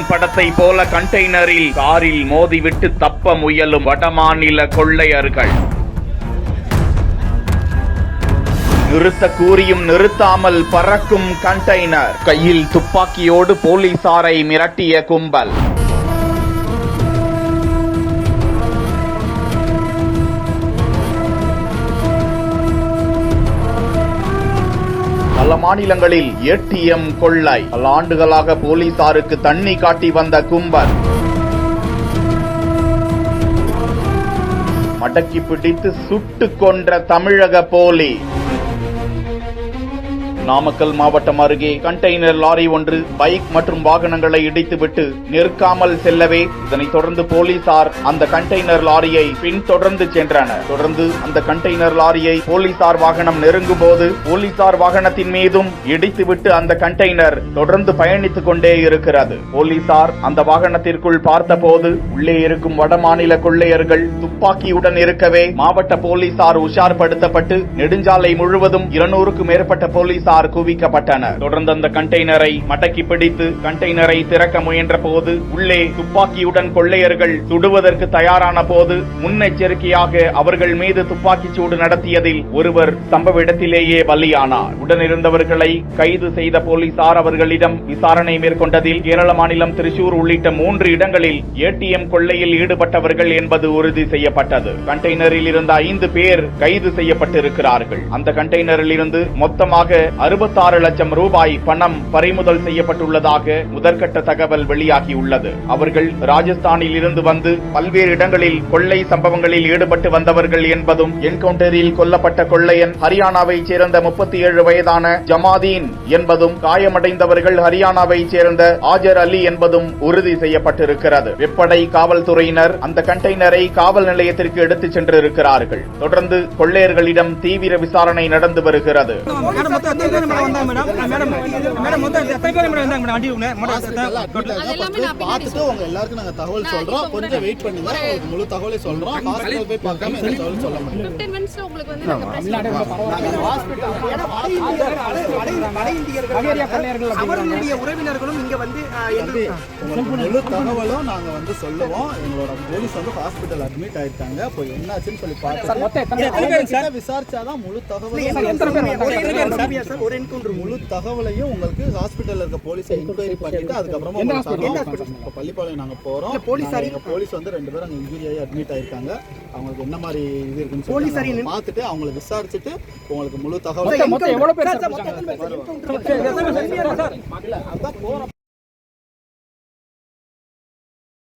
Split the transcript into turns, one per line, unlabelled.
விஜயின் படத்தை போல கண்டெய்னரில் காரில் மோதிவிட்டு தப்ப முயலும் வடமாநில கொள்ளையர்கள். நிறுத்த கூறியும் நிறுத்தாமல் பறக்கும் கண்டெய்னர். கையில் துப்பாக்கியோடு போலீசாரை மிரட்டிய கும்பல். பல மாநிலங்களில் ஏடிஎம் கொள்ளை. பல ஆண்டுகளாக போலீசாருக்கு தண்ணி காட்டி வந்த கும்பல். மடக்கி பிடித்து சுட்டு கொன்ற தமிழக போலீஸ். நாமக்கல் மாவட்டம் அருகே கண்டெய்னர் லாரி ஒன்று பைக் மற்றும் வாகனங்களை இடித்துவிட்டு நிற்காமல் செல்லவே, இதனைத் தொடர்ந்து போலீசார் அந்த கண்டெய்னர் லாரியை பின்தொடர்ந்து சென்றனர். தொடர்ந்து அந்த கண்டெய்னர் லாரியை போலீசார் வாகனம் நெருங்கும் போது போலீசார் வாகனத்தின் மீதும் இடித்துவிட்டு அந்த கண்டெய்னர் தொடர்ந்து பயணித்துக் கொண்டே இருக்கிறது. போலீசார் அந்த வாகனத்திற்குள் பார்த்தபோது உள்ளே இருக்கும் வடமாநில கொள்ளையர்கள் துப்பாக்கியுடன் இருக்கவே மாவட்ட போலீசார் உஷார்படுத்தப்பட்டு நெடுஞ்சாலை முழுவதும் 200க்கும் மேற்பட்ட போலீசார் குவிக்கப்பட்டனர். தொடர்ந்து அந்த கண்டெய்னரை மடக்கி பிடித்து கண்டெய்னரை திறக்க முயன்ற போது உள்ளே துப்பாக்கியுடன் கொள்ளையர்கள் சுடுவதற்கு தயாரான போது முன்னெச்சரிக்கையாக அவர்கள் மீது துப்பாக்கி சூடு நடத்தியதில் ஒருவர் சம்பவ இடத்திலேயே பலியானார். உடனிருந்தவர்களை கைது செய்த போலீசார் அவர்களிடம் விசாரணை மேற்கொண்டதில் கேரள மாநிலம் திருச்சூர் உள்ளிட்ட 3 இடங்களில் ஏடிஎம் கொள்ளையில் ஈடுபட்டவர்கள் என்பது உறுதி செய்யப்பட்டது. கண்டெய்னரில் இருந்த 5 பேர் கைது செய்யப்பட்டிருக்கிறார்கள். அந்த கண்டெய்னரில் இருந்து மொத்தமாக 66 லட்சம் ரூபாய் பணம் பறிமுதல் செய்யப்பட்டுள்ளதாக முதற்கட்ட தகவல் வெளியாகியுள்ளது. அவர்கள் ராஜஸ்தானில் இருந்து வந்து பல்வேறு இடங்களில் கொள்ளை சம்பவங்களில் ஈடுபட்டு வந்தவர்கள் என்பதும், என்கவுண்டரில் கொல்லப்பட்ட கொள்ளையன் ஹரியானாவைச் சேர்ந்த 37 வயதான ஜமாதீன் என்பதும், காயமடைந்தவர்கள் ஹரியானாவைச் சேர்ந்த ஆஜர் அலி என்பதும் உறுதி செய்யப்பட்டிருக்கிறது. வெப்படை காவல்துறையினர் அந்த கண்டெய்னரை காவல் நிலையத்திற்கு எடுத்துச் சென்றிருக்கிறார்கள். தொடர்ந்து கொள்ளையர்களிடம் தீவிர விசாரணை நடந்து வருகிறது.
தகவல் சொல்றோம், கொஞ்சம் வெயிட் பண்ணுங்க, முழு தகவலை சொல்றோம். ஹாஸ்பிடல் போய் பார்க்காம தகவல் சொல்ல முடியும். 15 மினிட்ஸ்ல உங்களுக்கு வந்து அவர்களுடைய உறவினர்களும் இங்க வந்து முழு தகவலும் நாங்க வந்து சொல்லுவோம். எங்களோட போலீஸ் வந்து ஹாஸ்பிடல் அட்மிட் ஆயிருக்காங்க. போய் என்னாச்சுன்னு சொல்லி பார்த்து விசாரிச்சாதான் முழு தகவல். முழு தகவலையும் உங்களுக்கு ஹாஸ்பிட்டல்ல இருக்க போலீஸ் என்கொயரி பண்ணிட்டு அதுக்கப்புறமா பள்ளிப்பாளையம் நாங்க போறோம். போலீஸ் வந்து 2 பேரும் அங்க இன்ஜூரி ஆகி அட்மிட் ஆயிருக்காங்க. அவங்களுக்கு என்ன மாதிரி இது இருக்குன்னு சொல்லி பார்த்துட்டு அவங்களை விசாரிச்சுட்டு உங்களுக்கு முழு தகவல்